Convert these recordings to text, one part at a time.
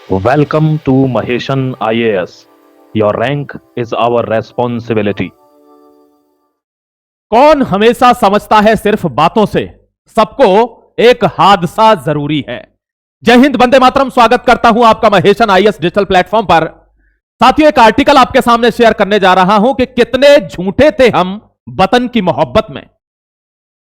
Welcome to Maheshan IAS. Your rank is our responsibility. कौन हमेशा समझता है सिर्फ बातों से, सबको एक हादसा जरूरी है। जय हिंद, वंदे मातरम। स्वागत करता हूं आपका महेशन आईएएस डिजिटल प्लेटफॉर्म पर। साथियों, एक आर्टिकल आपके सामने शेयर करने जा रहा हूं कि कितने झूठे थे हम वतन की मोहब्बत में।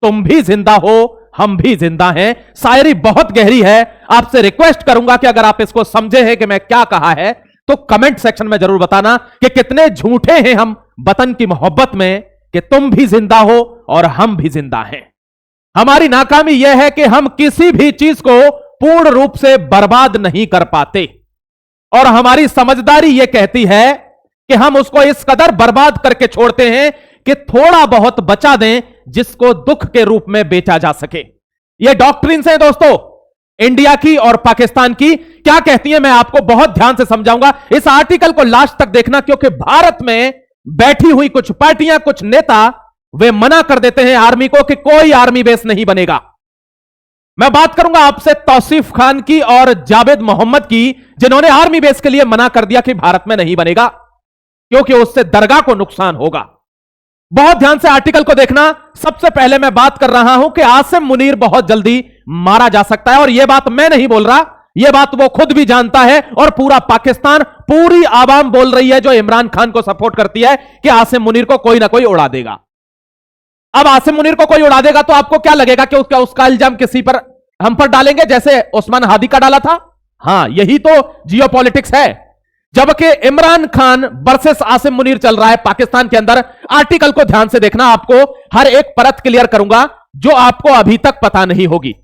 तुम भी जिंदा हो, हम भी जिंदा हैं। शायरी बहुत गहरी है। आपसे रिक्वेस्ट करूंगा कि अगर आप इसको समझे हैं कि मैं क्या कहा है तो कमेंट सेक्शन में जरूर बताना कि कितने झूठे हैं हम वतन की मोहब्बत में, कि तुम भी जिंदा हो और हम भी जिंदा हैं। हमारी नाकामी यह है कि हम किसी भी चीज को पूर्ण रूप से बर्बाद नहीं कर पाते, और हमारी समझदारी यह कहती है कि हम उसको इस कदर बर्बाद करके छोड़ते हैं कि थोड़ा बहुत बचा दें जिसको दुख के रूप में बेचा जा सके। यह डॉक्ट्रिन है दोस्तों, इंडिया की और पाकिस्तान की। क्या कहती है मैं आपको बहुत ध्यान से समझाऊंगा। इस आर्टिकल को लास्ट तक देखना, क्योंकि भारत में बैठी हुई कुछ पार्टियां, कुछ नेता, वे मना कर देते हैं आर्मी को कि कोई आर्मी बेस नहीं बनेगा। मैं बात करूंगा आपसे तौसीफ खान की और जावेद मोहम्मद की, जिन्होंने आर्मी बेस के लिए मना कर दिया कि भारत में नहीं बनेगा क्योंकि उससे दरगाह को नुकसान होगा। बहुत ध्यान से आर्टिकल को देखना। सबसे पहले मैं बात कर रहा हूं कि आसिम मुनीर बहुत जल्दी मारा जा सकता है, और यह बात मैं नहीं बोल रहा, यह बात वो खुद भी जानता है और पूरा पाकिस्तान, पूरी आवाम बोल रही है जो इमरान खान को सपोर्ट करती है कि आसिम मुनीर को कोई ना कोई उड़ा देगा। अब आसिम मुनीर को कोई उड़ा देगा तो आपको क्या लगेगा कि उसका इल्जाम किसी पर, हम पर डालेंगे जैसे उस्मान हादी का डाला था? हां, यही तो जियोपॉलिटिक्स है। जबकि इमरान खान वर्सेस आसिम मुनीर चल रहा है पाकिस्तान के अंदर। आर्टिकल को ध्यान से देखना, आपको हर एक परत क्लियर करूंगा जो आपको अभी तक पता नहीं होगी।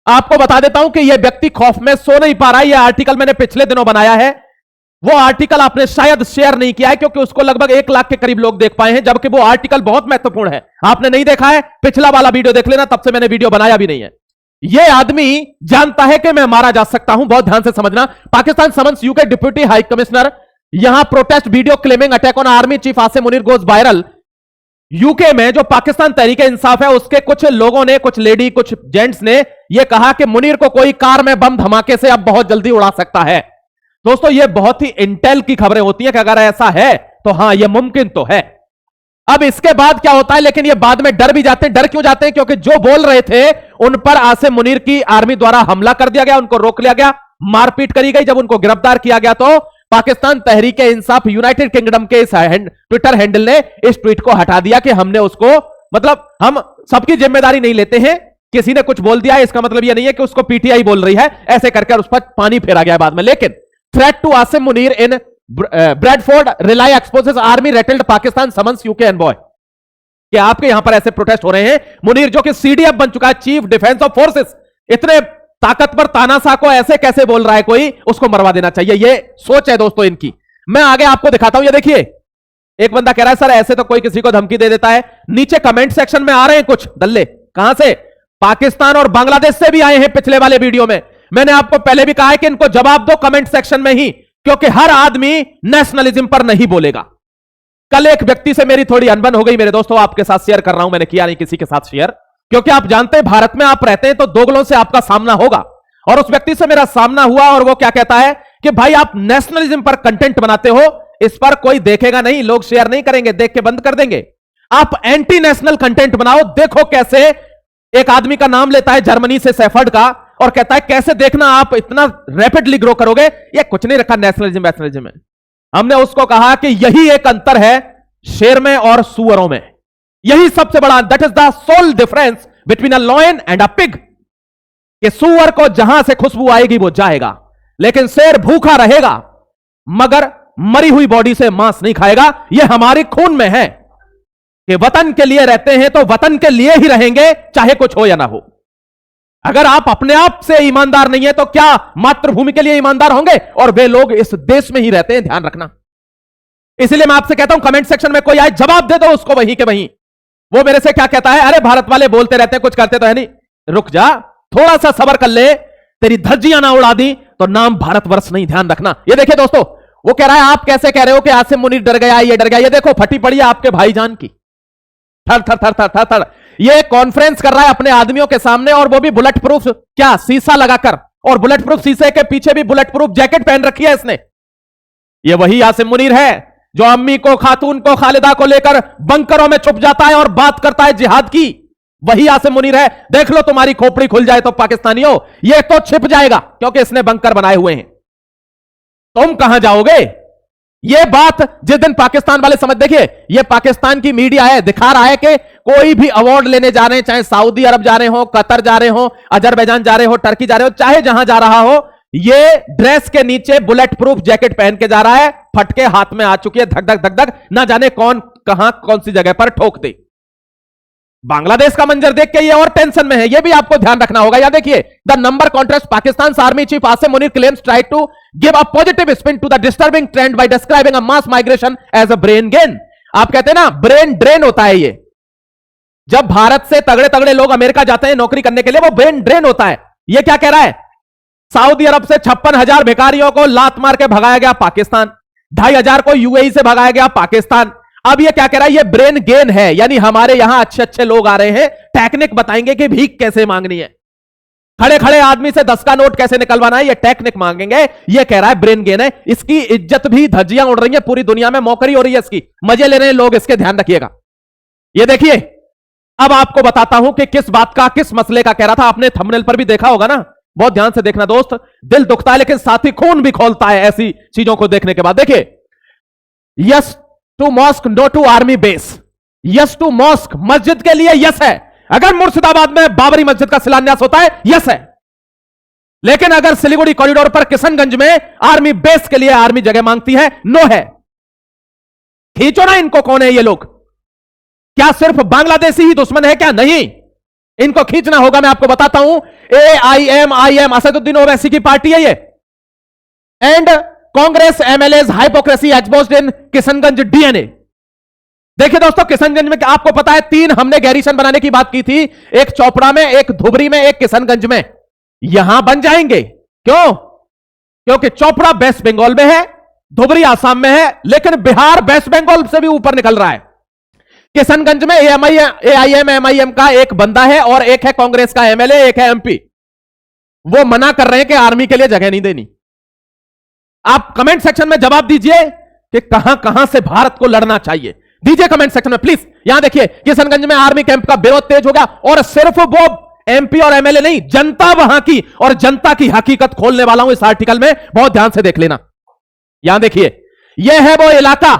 आपको बता देता हूं कि यह व्यक्ति खौफ में सो नहीं पा रहा है। यह आर्टिकल मैंने पिछले दिनों बनाया है। वो आर्टिकल आपने शायद शेयर नहीं किया है क्योंकि उसको लगभग 1 लाख के करीब लोग देख पाए हैं, जबकि वो आर्टिकल बहुत महत्वपूर्ण है। आपने नहीं देखा है, पिछला वाला वीडियो देख लेना, तब से मैंने वीडियो बनाया भी नहीं है। यह आदमी जानता है कि मैं मारा जा सकता हूं। बहुत ध्यान से समझना। Pakistan summons UK deputy high commissioner, यहां protest video claiming attack on army chief Asim Munir goes viral. UK में जो पाकिस्तान तहरीक इंसाफ है, उसके कुछ लोगों ने, कुछ लेडी, कुछ जेंट्स ने यह कहा कि मुनीर को कोई कार में बम धमाके से अब बहुत जल्दी उड़ा सकता है। दोस्तों, यह बहुत ही इंटेल की खबरें होती हैं कि अगर ऐसा है तो हां, यह मुमकिन तो है। अब इसके बाद क्या होता है, लेकिन ये बाद में डर भी जाते हैं। डर क्यों जाते हैं? क्योंकि जो बोल रहे थे उन पर आसिम मुनीर की आर्मी द्वारा हमला कर दिया गया, उनको रोक लिया गया, मारपीट करी गई। जब उनको गिरफ्तार किया गया तो पाकिस्तान तहरीक इंसाफ यूनाइटेड किंगडम के इस ट्विटर हैंडल ने इस ट्वीट को हटा दिया कि हमने उसको, मतलब हम सबकी जिम्मेदारी नहीं लेते हैं, किसी ने कुछ बोल दिया इसका मतलब यह नहीं है कि उसको पीटीआई बोल रही है, ऐसे करके उस पर पानी फेरा गया बाद में। लेकिन threat to Asim Munir in Bradford rally exposes army rattled Pakistan summons UK envoy. कि आपके यहां पर ऐसे प्रोटेस्ट हो रहे हैं। मुनीर जो कि सीडीएफ बन चुका है, चीफ डिफेंस ऑफ फोर्सेस, इतने ताकतवर तानाशाह को ऐसे कैसे बोल रहा है कोई, उसको मरवा देना चाहिए। ये सोच है दोस्तों इनकी। मैं आगे आपको दिखाता हूं। ये देखिए, एक बंदा कह रहा है सर ऐसे तो कोई किसी को धमकी दे देता है। नीचे कमेंट सेक्शन में आ रहे हैं कुछ दल्ले। कहां से? पाकिस्तान और बांग्लादेश से भी आए हैं। पिछले वाले वीडियो में मैंने आपको पहले भी कहा है कि इनको जवाब दो कमेंट सेक्शन में ही, क्योंकि हर आदमी नेशनलिज्म पर नहीं बोलेगा। कल एक व्यक्ति से मेरी थोड़ी अनबन हो गई मेरे दोस्तों, आपके साथ शेयर कर रहा हूं। मैंने किया नहीं किसी के साथ शेयर, क्योंकि आप जानते हैं भारत में आप रहते हैं तो दोगलों से आपका सामना होगा। और उस व्यक्ति से मेरा सामना हुआ और वो क्या कहता है कि भाई आप नेशनलिज्म पर कंटेंट बनाते हो, इस पर कोई देखेगा नहीं, लोग शेयर नहीं करेंगे, देख के बंद कर देंगे। आप एंटी नेशनल कंटेंट बनाओ। देखो कैसे एक आदमी का नाम लेता है जर्मनी से, सेफर्ड का, और कहता है कैसे देखना आप इतना रैपिडली ग्रो करोगे। ये कुछ नहीं रखा नेशनलिज्म वेशनलिज्म में। हमने उसको कहा कि यही एक अंतर है शेर में और सुअरों में, यही सबसे बड़ा, that is the sole difference between a lion and a pig. कि सुअर को जहां से खुशबू आएगी वो जाएगा, लेकिन शेर भूखा रहेगा मगर मरी हुई बॉडी से मांस नहीं खाएगा। यह हमारे खून में है कि वतन के लिए रहते हैं तो वतन के लिए ही रहेंगे, चाहे कुछ हो या ना हो। अगर आप अपने आप से ईमानदार नहीं है तो क्या मातृभूमि के लिए ईमानदार होंगे? और वे लोग इस देश में ही रहते हैं, ध्यान रखना। इसलिए मैं आपसे कहता हूं कमेंट सेक्शन में कोई आए, जवाब दे दो उसको वहीं के वहीं। वो मेरे से क्या कहता है, अरे भारत वाले बोलते रहते हैं, कुछ करते तो है नहीं। रुक जा, थोड़ा सा सब्र कर ले, तेरी धज्जियां ना उड़ा दी तो नाम भारतवर्ष नहीं, ध्यान रखना। ये देखिए दोस्तों, वो कह रहा है आप कैसे कह रहे हो कि आसिम मुनीर डर गया, ये डर गया। ये देखो फटी पड़ी है आपके भाईजान की, थर थर थर थर थर थर। ये कॉन्फ्रेंस कर रहा है अपने आदमियों के सामने, और वो भी बुलेट प्रूफ क्या शीशा लगाकर, और बुलेट प्रूफ शीशे के पीछे भी बुलेट प्रूफ जैकेट पहन रखी है इसने। ये वही आसिम मुनीर है जो अम्मी को, खातून को, खालिदा को लेकर बंकरों में छुप जाता है और बात करता है जिहाद की। वही आसिम मुनीर है। देख लो, तुम्हारी खोपड़ी खुल जाए तो पाकिस्तानियों, ये तो छिप जाएगा क्योंकि इसने बंकर बनाए हुए हैं। तुम कहां जाओगे? ये बात जिस दिन पाकिस्तान वाले समझ, देखिए ये पाकिस्तान की मीडिया है, दिखा रहा है कि कोई भी अवार्ड लेने जा रहे हैं, चाहे सऊदी अरब जा रहे हो, कतर जा रहे हो, अजरबैजान जा रहे हो, टर्की जा रहे हो, चाहे जहां जा रहा हो, ये ड्रेस के नीचे बुलेट प्रूफ जैकेट पहन के जा रहा है। फटके हाथ में आ चुकी है, धक धक धक धक, ना जाने कौन कहां कौन सी जगह पर ठोक दे। बांग्लादेश का मंजर देख के ये और टेंशन में है, ये भी आपको ध्यान रखना होगा। या देखिए, the number contrast Pakistan army chief Asim Munir claims try to give a positive spin to the disturbing trend by describing a mass migration as a brain gain. आप कहते हैं ना, ब्रेन ड्रेन होता है ये। जब भारत से तगड़े तगड़े लोग अमेरिका जाते हैं नौकरी करने के लिए, वो ब्रेन ड्रेन होता है। ये क्या कह रहा है? सऊदी अरब से 56,000 भिखारियों को लात मार के भगाया गया पाकिस्तान, 2,500 को यूएई से भगाया गया पाकिस्तान। अब ये क्या कह रहा है? ये ब्रेन गेन है, यानी हमारे यहां अच्छे अच्छे लोग आ रहे हैं, टेक्निक बताएंगे कि भीख कैसे मांगनी है, खड़े खड़े आदमी से 10 का नोट कैसे निकलवाना है, ये टेक्निक मांगेंगे। ये कह रहा है ब्रेन गेन है। इसकी इज्जत भी धज्जियां उड़ रही है पूरी दुनिया में, मौकरी हो रही है इसकी, मजे ले रहे हैं लोग, इसके ध्यान रखिएगा। ये देखिए, अब आपको बताता हूं कि किस बात का, किस मसले का कह रहा था। आपने थंबनेल पर भी देखा होगा ना, बहुत ध्यान से देखना दोस्त, दिल दुखता है लेकिन साथ ही खून भी खोलता है ऐसी चीजों को देखने के बाद। देखिए, yes to mosque, no to army base. Yes to mosque, मस्जिद के लिए यस है। अगर मुर्शिदाबाद में बाबरी मस्जिद का शिलान्यास होता है, यस है। लेकिन अगर सिलीगुड़ी कॉरिडोर पर किशनगंज में आर्मी बेस के लिए आर्मी जगह मांगती है, नो है। खींचो ना इनको, कौन है ये लोग? क्या सिर्फ बांग्लादेशी ही दुश्मन है क्या? नहीं, इनको खींचना होगा। मैं आपको बताता हूं, AIM असदुद्दीन ओवैसी की पार्टी है ये, and Congress MLAs hypocrisy exposed in Kishanganj DNA। देखिए दोस्तों, किशनगंज में आपको पता है 3 हमने गैरीसन बनाने की बात की थी, एक चोपड़ा में, एक धुबरी में, एक किशनगंज में। यहां बन जाएंगे। क्यों? क्योंकि चोपड़ा वेस्ट बंगाल में है, धुबरी आसाम में है, लेकिन बिहार वेस्ट बंगाल से भी ऊपर निकल रहा है। किशनगंज में AIM MIM का एक बंदा है और एक है कांग्रेस का MLA, एक है MP। वो मना कर रहे हैं कि आर्मी के लिए जगह नहीं देनी। आप कमेंट सेक्शन में जवाब दीजिए कि कहां कहां से भारत को लड़ना चाहिए, दीजिए कमेंट सेक्शन में प्लीज। यहां देखिए, किशनगंज में आर्मी कैंप का विरोध तेज हो गया, और सिर्फ वो MP और MLA नहीं, जनता वहां की, और जनता की हकीकत खोलने वाला हूं इस आर्टिकल में, बहुत ध्यान से देख लेना। यहां देखिए, यह है वो इलाका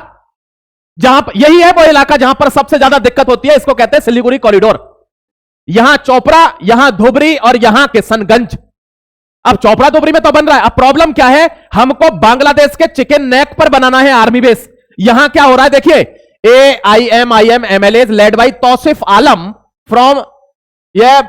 यही है वो इलाका जहां पर सबसे ज्यादा दिक्कत होती है। इसको कहते हैं सिलीगुड़ी कॉरिडोर। यहां चोपड़ा, यहां धुबरी और यहां किशनगंज। अब चोपड़ा धुबरी में तो बन रहा है। अब प्रॉब्लम क्या है? हमको बांग्लादेश के चिकन नेक पर बनाना है आर्मी बेस। यहां क्या हो रहा है? देखिए, AIM MLAs led by Tausif Alam from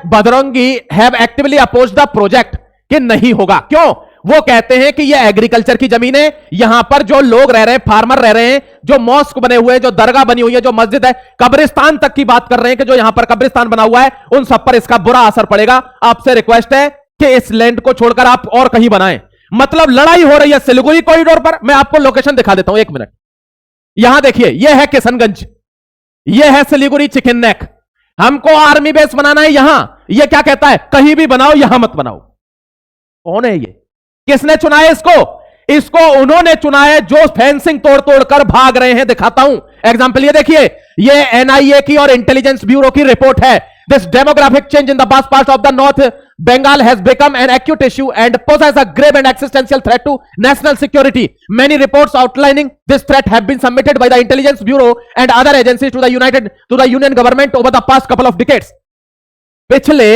बदरंगी have actively oppose the project, कि नहीं होगा। क्यों? वो कहते हैं कि ये एग्रीकल्चर की जमीन है, यहां पर जो लोग रह रहे हैं, फार्मर रह रहे हैं, जो मॉस्क बने हुए हैं, जो दरगाह बनी हुई है, जो मस्जिद है, कब्रिस्तान तक की बात कर रहे हैं कि जो यहां पर कब्रिस्तान बना हुआ है, उन सब पर इसका बुरा असर पड़ेगा। आपसे रिक्वेस्ट है कि इस लैंड को छोड़कर आप और कहीं बनाएं। मतलब लड़ाई हो रही है सिलीगुड़ी कॉरिडोर पर। मैं आपको लोकेशन दिखा देता हूं, 1 मिनट। यहां देखिए, यह है किशनगंज, यह है सिलीगुड़ी चिकन नेक। हमको आर्मी बेस बनाना है यहां। यह क्या कहता है? कहीं भी बनाओ, यहां मत बनाओ। कौन है ये? किसने चुना है इसको? इसको उन्होंने चुना है जो फेंसिंग तोड़ तोड़ कर भाग रहे हैं। दिखाता हूं एग्जांपल। ये देखिए, ये NIA की और इंटेलिजेंस ब्यूरो की रिपोर्ट है। This demographic change in the vast part of the north Bengal has become an acute issue and poses a grave and existential threat to national security. Many reports outlining this threat have been submitted by the Intelligence Bureau and other agencies to the Union government over the past couple of decades. पिछले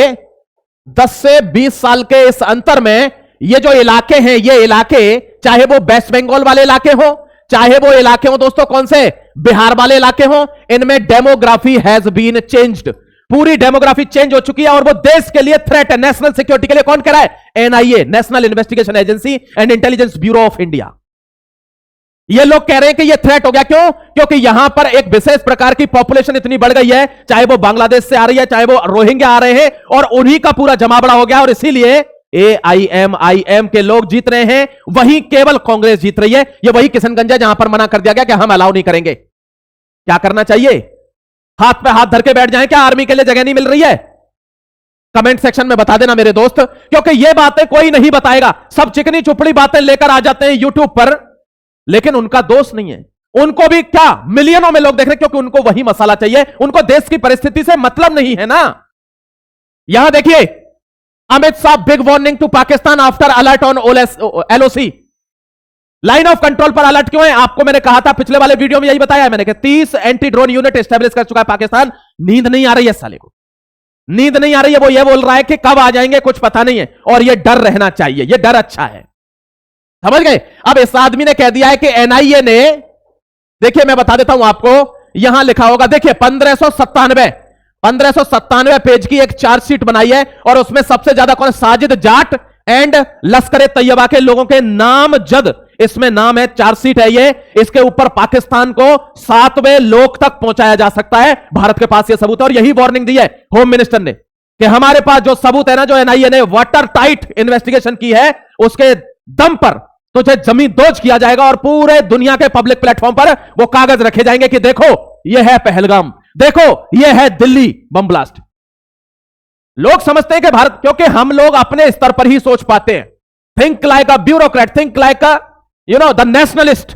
10 से 20 साल के इस अंतर में ये जो इलाके हैं, ये इलाके, चाहे वो वेस्ट बंगाल वाले इलाके हो, चाहे वो इलाके हो दोस्तों कौन से, बिहार वाले इलाके हो, इनमें डेमोग्राफी हैज बीन चेंज्ड। पूरी डेमोग्राफी चेंज हो चुकी है और वो देश के लिए थ्रेट है, नेशनल सिक्योरिटी के लिए। कौन कह रहा है? NIA, national investigation agency and intelligence bureau of India. ये लोग कह रहे हैं कि ये थ्रेट हो गया। क्यों? क्योंकि यहां पर एक विशेष प्रकार की पॉपुलेशन इतनी बढ़ गई है, चाहे वो बांग्लादेश से आ रही है, चाहे वो रोहिंग्या आ रहे हैं, और उन्हीं का पूरा जमावड़ा हो गया। और इसीलिए AIM के लोग जीत रहे हैं, वहीं केवल कांग्रेस जीत रही है। ये वही किशनगंज है जहां पर मना कर दिया गया कि हम अलाउ नहीं करेंगे। क्या करना चाहिए? हाथ पे हाथ धर के बैठ जाएं क्या? आर्मी के लिए जगह नहीं मिल रही है? कमेंट सेक्शन में बता देना मेरे दोस्त, क्योंकि ये बातें कोई नहीं बताएगा। सब चिकनी चुपड़ी बातें लेकर आ जाते हैं यूट्यूब पर, लेकिन उनका दोष नहीं है। उनको भी क्या मिलियनों में लोग देख रहे हैं, क्योंकि उनको वही मसाला चाहिए। उनको देश की परिस्थिति से मतलब नहीं है ना। यहां देखिए, Amit Shah big warning to Pakistan after alert on LOC। Line of control पर अलर्ट क्यों है? आपको मैंने कहा था पिछले वाले वीडियो में, यही बताया मैंने कि 30 एंटी ड्रोन यूनिट एस्टेब्लिश कर चुका है पाकिस्तान। नींद नहीं आ रही है साले को, नींद नहीं आ रही है। वो ये बोल रहा है कि कब आ जाएंगे कुछ पता नहीं है, और ये डर रहना चाहिए। ये डर अच्छा है, समझ गए? अब इस आदमी ने कह दिया है कि NIA ने, देखिए मैं बता देता हूं आपको, यहां लिखा होगा, देखिए 1597 पेज की एक चार्जशीट बनाई है, और उसमें सबसे ज्यादा कौन? साजिद जाट एंड लश्कर तैयबा के लोगों के नाम जद इसमें नाम है। चार्जशीट है ये, इसके ऊपर पाकिस्तान को 7वें लोक तक पहुंचाया जा सकता है। भारत के पास ये सबूत है, और यही वार्निंग दी है होम मिनिस्टर ने कि हमारे पास जो सबूत है ना, जो NIA ने वाटर टाइट इन्वेस्टिगेशन की है, उसके दम पर तुझे जमीन दोज किया जाएगा, और पूरे दुनिया के पब्लिक प्लेटफॉर्म पर वो कागज रखे जाएंगे कि देखो ये है पहलगाम, देखो ये है दिल्ली बम ब्लास्ट। लोग समझते हैं कि भारत, क्योंकि हम लोग अपने स्तर पर ही सोच पाते हैं। Think like a bureaucrat, think like a the nationalist,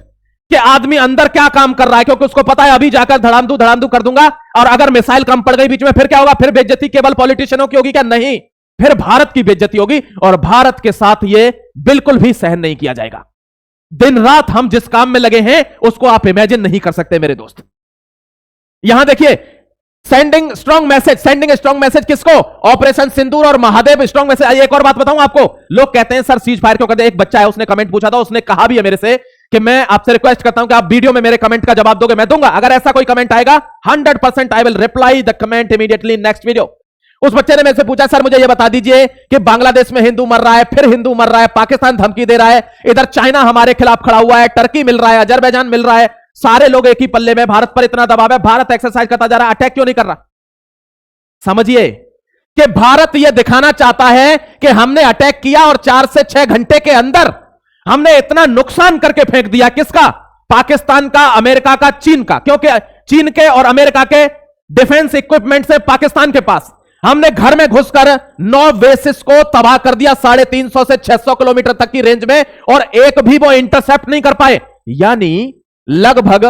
कि आदमी अंदर क्या काम कर रहा है, क्योंकि उसको पता है अभी जाकर धड़ाम दू कर दूंगा, और अगर मिसाइल कम पड़ गई बीच में फिर क्या होगा? फिर बेइज्जती केवल पॉलिटिशियनों की होगी क्या? नहीं, फिर भारत की बेइज्जती होगी, और भारत के साथ यह बिल्कुल भी सहन नहीं किया जाएगा। दिन रात हम जिस काम में लगे हैं उसको आप इमेजिन नहीं कर सकते मेरे दोस्त। यहां देखिए, सेंडिंग स्ट्रॉन्ग मैसेज किसको? ऑपरेशन सिंदूर और महादेव स्ट्रॉन्ग मैसेज। एक और बात बताऊं आपको, लोग कहते हैं सर सीज फायर क्यों करते हैं? एक बच्चा है, उसने कमेंट पूछा था, उसने कहा भी है मेरे से कि मैं आपसे रिक्वेस्ट करता हूं कि आप वीडियो में मेरे कमेंट का जवाब दोगे। मैं दूंगा, अगर ऐसा कोई कमेंट आएगा 100% I will reply the comment immediately in next video. उस बच्चे ने मेरे से पूछा, सर मुझे यह बता दीजिए कि बांग्लादेश में हिंदू मर रहा है, फिर हिंदू मर रहा है, पाकिस्तान धमकी दे रहा है, इधर चाइना हमारे खिलाफ खड़ा हुआ है, टर्की मिल रहा है, अजरबैजान मिल रहा है, सारे लोग एक ही पल्ले में, भारत पर इतना दबाव है, भारत एक्सरसाइज करता जा रहा है, अटैक क्यों नहीं कर रहा? समझिए कि भारत यह दिखाना चाहता है कि हमने अटैक किया और 4 से 6 घंटे के अंदर हमने इतना नुकसान करके फेंक दिया। किसका? पाकिस्तान का, अमेरिका का, चीन का। क्योंकि चीन के और अमेरिका के डिफेंस इक्विपमेंट से पाकिस्तान के पास, हमने घर में घुसकर 9 बेसिस को तबाह कर दिया 350 से 600 किलोमीटर तक की रेंज में, और एक भी वो इंटरसेप्ट नहीं कर पाए। यानी लगभग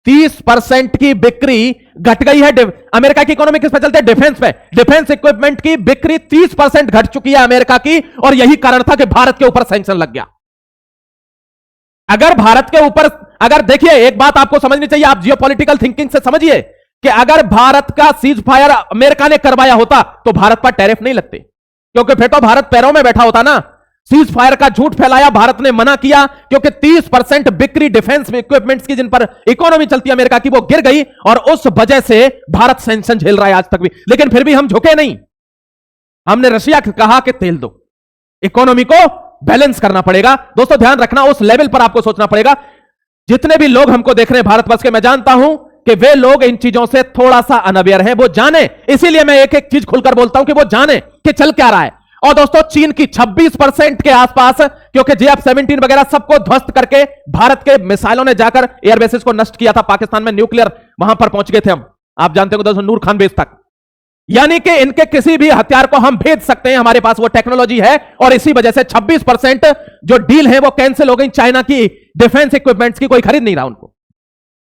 30% की बिक्री घट गई है। अमेरिका की इकोनॉमी किस पे चलती है? डिफेंस पे। डिफेंस इक्विपमेंट की बिक्री 30% घट चुकी है अमेरिका की, और यही कारण था कि भारत के ऊपर सैंक्शन लग गया। अगर भारत के ऊपर, अगर देखिए एक बात आपको समझनी चाहिए, आप जियोपॉलिटिकल थिंकिंग से समझिए कि अगर भारत का सीज फायर अमेरिका ने करवाया होता तो भारत पर टैरिफ नहीं लगते, क्योंकि फिर तो भारत पैरों में बैठा होता ना। सीज फायर का झूठ फैलाया, भारत ने मना किया, क्योंकि 30% बिक्री डिफेंस इक्विपमेंट्स की, जिन पर इकोनॉमी चलती है अमेरिका की, वो गिर गई, और उस वजह से भारत सैंक्शन झेल रहा है आज तक भी। लेकिन फिर भी हम झुके नहीं। हमने रशिया को कहा कि तेल दो, इकोनॉमी को बैलेंस करना पड़ेगा। दोस्तों ध्यान रखना, उस लेवल पर आपको सोचना पड़ेगा। जितने भी लोग हमको देख रहे हैं भारतवर्ष के, मैं जानता हूं कि वे लोग इन चीजों से थोड़ा सा अनअवेयर हैं, वो जाने, इसीलिए मैं एक एक चीज खुलकर बोलता हूं कि वो जाने कि चल क्या रहा है। और दोस्तों चीन की 26% के आसपास, क्योंकि JF-17 वगैरह सबको ध्वस्त करके भारत के मिसाइलों ने जाकर एयरबेसेस को नष्ट किया था पाकिस्तान में, न्यूक्लियर वहां पर पहुंच गए थे हम, आप जानते हो दोस्तों, नूर खान बेस तक। यानी कि इनके किसी भी हथियार को हम भेज सकते हैं, हमारे पास वो टेक्नोलॉजी है, और इसी वजह से 26% जो डील है वो कैंसिल हो गई। चाइना की डिफेंस इक्विपमेंट्स की कोई खरीद नहीं रहा उनको।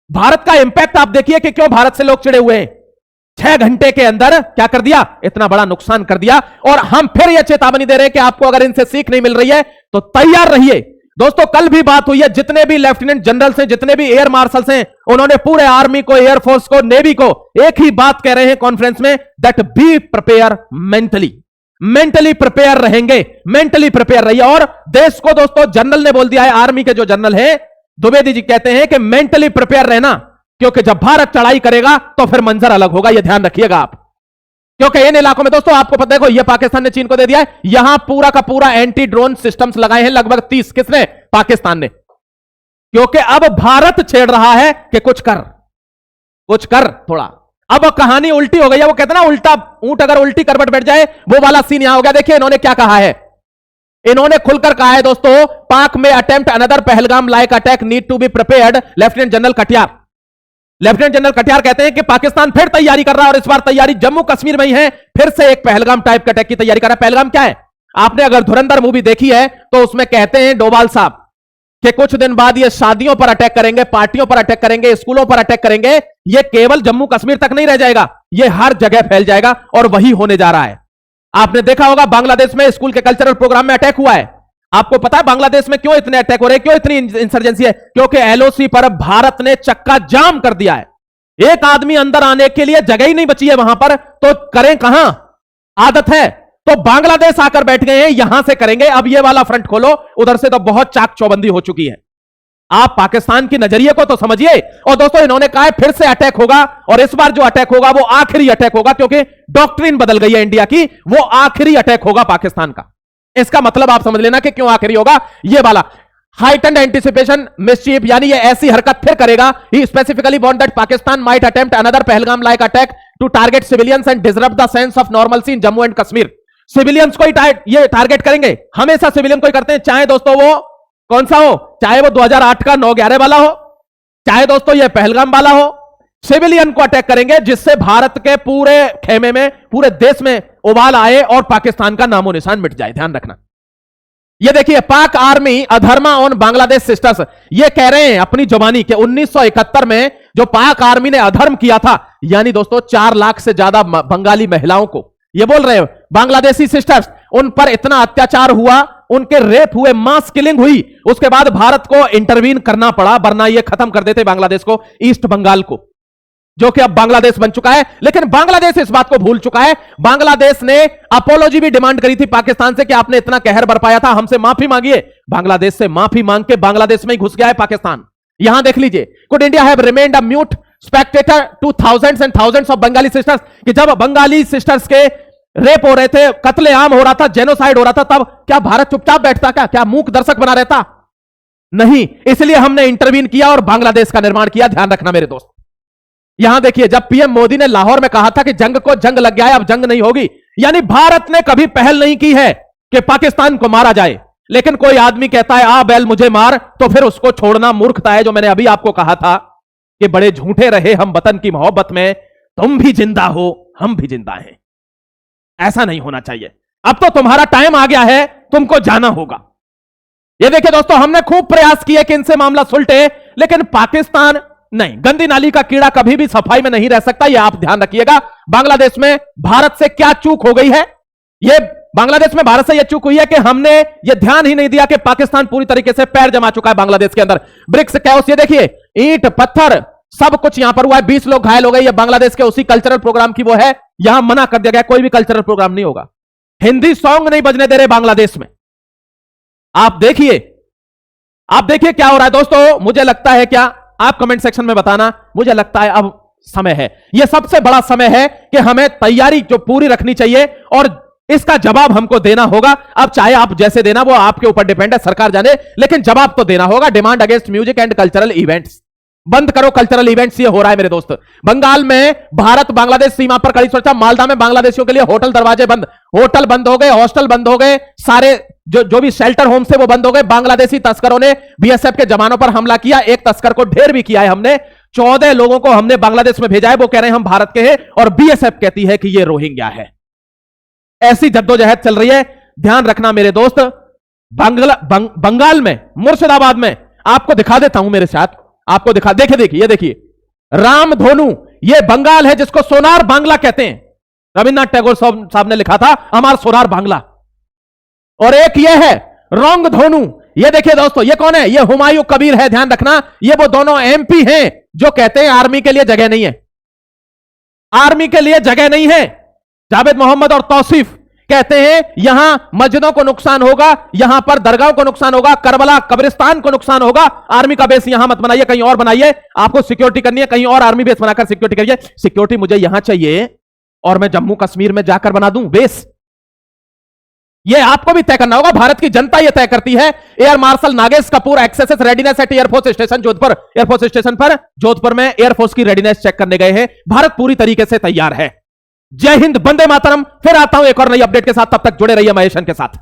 भारत का इंपैक्ट आप देखिए कि क्यों भारत से लोग चिड़े हुए हैं। 6 घंटे के अंदर क्या कर दिया? इतना बड़ा नुकसान कर दिया। और हम फिर यह चेतावनी दे रहे हैं कि आपको अगर इनसे सीख नहीं मिल रही है तो तैयार रहिए। दोस्तों कल भी बात हुई है, जितने भी लेफ्टिनेंट जनरल्स हैं, जितने भी एयर मार्शल्स हैं, उन्होंने पूरे आर्मी को, एयरफोर्स को, नेवी को एक ही बात कह रहे हैं कॉन्फ्रेंस में, that be prepare mentally prepare रहेंगे, मेंटली प्रिपेयर रहिए। और देश को दोस्तों जनरल ने बोल दिया है, आर्मी के जो जनरल है द्विवेदी जी कहते हैं कि मेंटली प्रिपेयर रहना, क्योंकि जब भारत चढ़ाई करेगा तो फिर मंजर अलग होगा, यह ध्यान रखिएगा आप। क्योंकि इन इलाकों में दोस्तों आपको पता है, यह पाकिस्तान ने चीन को दे दिया है, यहां पूरा का पूरा एंटी ड्रोन सिस्टम्स लगाए हैं, लगभग 30। किसने? पाकिस्तान ने। क्योंकि अब भारत छेड़ रहा है कि कुछ कर थोड़ा। अब कहानी उल्टी हो गई है, वो कहते हैं ना उल्टा ऊंट अगर उल्टी करवट बैठ जाए, वो वाला सीन यहां हो गया। देखिए इन्होंने क्या कहा है, इन्होंने खुलकर कहा है दोस्तों, पाक में attempt another Pahalgam like attack need to be prepared, lieutenant general Katiyar. Lieutenant general Katiyar कहते हैं कि पाकिस्तान फिर तैयारी कर रहा है और इस बार तैयारी जम्मू कश्मीर में ही है, फिर से एक पहलगाम टाइप का अटैक की तैयारी कर रहा है। पहलगाम क्या है? आपने अगर धुरंधर मूवी देखी है तो उसमें कहते हैं डोभाल साहब कि कुछ दिन बाद ये शादियों पर अटैक करेंगे, पार्टियों पर अटैक करेंगे, स्कूलों पर अटैक करेंगे। ये केवल जम्मू कश्मीर तक नहीं रह जाएगा, ये हर जगह फैल जाएगा और वही होने जा रहा है। आपने देखा होगा बांग्लादेश में स्कूल के कल्चरल प्रोग्राम में अटैक हुआ है। आपको पता है बांग्लादेश में क्यों इतने अटैक हो रहे हैं, क्यों इतनी इंसर्जेंसी है? क्योंकि एलओसी पर भारत ने चक्का जाम कर दिया है। एक आदमी अंदर आने के लिए जगह ही नहीं बची है वहां पर, तो करें कहां? आदत है तो बांग्लादेश आकर बैठ गए हैं, यहां से करेंगे। अब ये वाला फ्रंट खोलो, उधर से तो बहुत चाक चौबंदी हो चुकी है। आप पाकिस्तान की नजरिए को तो समझिए। और दोस्तों इन्होंने कहा है फिर से अटैक होगा और इस बार जो अटैक होगा वो आखिरी अटैक होगा, क्योंकि डॉक्ट्रिन बदल गई है इंडिया की, वो आखिरी अटैक होगा पाकिस्तान का। इसका मतलब आप समझ लेना कि क्यों आखिरी होगा। ये वाला heightened anticipation mischief, यानी ये ऐसी हरकत फिर करेगा। He specifically warned that Pakistan might attempt another Pahalgam like attack to target civilians and disrupt the sense of normalcy in Jammu and Kashmir. Civilians को ही ये टारगेट करेंगे, हमेशा सिविलियन को ही करते हैं, चाहे दोस्तों वो कौन सा हो, चाहे वो 2008 का 9/11 वाला हो, चाहे दोस्तों ये पहलगाम वाला हो। सिविलियन को अटैक करेंगे जिससे भारत के पूरे खेमे में, पूरे देश में उबाल आए और पाकिस्तान का नामो निशान मिट जाए। ध्यान रखना। ये देखिए पाक army adharma on Bangladesh sisters, ये कह रहे हैं अपनी जुबानी के 1971 में जो पाक आर्मी ने अधर्म किया था, यानी दोस्तों 4 लाख से ज्यादा बंगाली महिलाओं को, ये बोल रहे हैं बांग्लादेशी सिस्टर्स, उन पर इतना अत्याचार हुआ, उनके रेप हुए, मास किलिंग हुई, उसके बाद भारत को इंटरवीन करना पड़ा, वरना ये खत्म कर देते बांग्लादेश को, ईस्ट बंगाल को, जो कि अब बांग्लादेश बन चुका है। लेकिन बांग्लादेश इस बात को भूल चुका है। बांग्लादेश ने अपोलॉजी भी डिमांड करी थी पाकिस्तान से कि आपने इतना कहर बरपाया था, हमसे माफी मांगिए। बांग्लादेश से माफी मांग के बांग्लादेश में ही घुस गया है पाकिस्तान। यहां देख लीजिए, could India have remained a mute Spectator two thousands and thousands of Bengali sisters, कि जब बंगाली सिस्टर्स के रेप हो रहे थे, कत्लेआम हो रहा था, जेनोसाइड हो रहा था, तब क्या भारत चुपचाप बैठता? क्या मूक दर्शक बना रहता? नहीं। इसलिए हमने इंटरवीन किया और बांग्लादेश का निर्माण किया। ध्यान रखना मेरे दोस्त। यहां देखिए, जब पीएम मोदी ने लाहौर में कहा था कि जंग को जंग लग गया है, अब जंग नहीं होगी, यानी भारत ने कभी पहल नहीं की है कि पाकिस्तान को मारा जाए। लेकिन कोई आदमी कहता है आ बैल मुझे मार, तो फिर उसको छोड़ना मूर्खता है। जो मैंने अभी आपको कहा था कि बड़े झूठे रहे हम वतन की मोहब्बत में, तुम भी जिंदा हो हम भी जिंदा हैं, ऐसा नहीं होना चाहिए। अब तो तुम्हारा टाइम आ गया है, तुमको जाना होगा। ये देखिए दोस्तों, हमने खूब प्रयास किए कि इनसे मामला सुलटे, लेकिन पाकिस्तान नहीं। गंदी नाली का कीड़ा कभी भी सफाई में नहीं रह सकता, यह आप ध्यान रखिएगा। बांग्लादेश में भारत से क्या चूक हो गई है? यह बांग्लादेश में भारत से यह चूक हुई है कि हमने यह ध्यान ही नहीं दिया कि पाकिस्तान पूरी तरीके से पैर जमा चुका है बांग्लादेश के अंदर। ब्रिक्स कैओस, ये देखिए ईंट पत्थर सब कुछ यहां पर हुआ है, 20 लोग घायल हो गए। यह बांग्लादेश के उसी कल्चरल प्रोग्राम की वो है, यहां मना कर दिया गया कोई भी कल्चरल प्रोग्राम नहीं होगा। हिंदी सॉन्ग नहीं बजने दे रहे बांग्लादेश में। आप देखिए क्या हो रहा है दोस्तों। मुझे लगता है, क्या आप कमेंट सेक्शन में बताना, मुझे लगता है अब समय है, यह सबसे बड़ा समय है कि हमें तैयारी जो पूरी रखनी चाहिए और इसका जवाब हमको देना होगा। अब चाहे आप जैसे देना वो आपके ऊपर डिपेंड है, सरकार जाने, लेकिन जवाब तो देना होगा। Demand against music and cultural events, बंद करो कल्चरल इवेंट्स। ये हो रहा है मेरे दोस्त। बंगाल में भारत बांग्लादेश सीमा पर कड़ी सुरक्षा, मालदा में बांग्लादेशियों के लिए होटल दरवाजे बंद, होटल बंद हो गए, हॉस्टल बंद हो गए, सारे जो भी शेल्टर होम थे वो बंद हो गए। बांग्लादेशी तस्करों ने बीएसएफ के जवानों पर हमला किया, एक तस्कर को ढेर भी किया है हमने। 14 लोगों को हमने बांग्लादेश में भेजा है, वो कह रहे हैं हम भारत के हैं और बीएसएफ कहती है कि ये रोहिंग्या है। ऐसी जद्दोजहद चल रही है, ध्यान रखना मेरे दोस्त। बंगाल में मुर्शिदाबाद में आपको दिखा देता हूं मेरे साथ, आपको देखिए ये देखिए रामधनु, ये बंगाल है जिसको सोनार बांग्ला कहते हैं। रविन्द्रनाथ टैगोर साहब ने लिखा था हमारा सोनार बांग्ला। और एक ये है रंगधनु, ये देखिए दोस्तों, ये कौन है? ये हुमायूं कबीर है। ध्यान रखना, ये वो दोनों एमपी हैं जो कहते हैं आर्मी के लिए जगह नहीं है, आर्मी के लिए जगह नहीं है। जावेद मोहम्मद और तौसीफ कहते हैं यहां मस्जिदों को नुकसान होगा, यहां पर दरगाहों को नुकसान होगा, करबला कब्रिस्तान को नुकसान होगा, आर्मी का बेस यहां मत बनाइए, कहीं और बनाइए। आपको सिक्योरिटी करनी है, कहीं और आर्मी बेस बनाकर सिक्योरिटी करिए। सिक्योरिटी मुझे यहां चाहिए और मैं जम्मू कश्मीर में जाकर बना दूं बेस, यह आपको भी तय करना होगा। भारत की जनता यह तय करती है। Air marshal Nagesh Kapoor access readiness at air force station Jodhpur, air force station पर जोधपुर में एयरफोर्स की रेडीनेस चेक करने गए हैं। भारत पूरी तरीके से तैयार है। जय हिंद, वंदे मातरम। फिर आता हूं एक और नई अपडेट के साथ, तब तक जुड़े रहिए महेशन के साथ।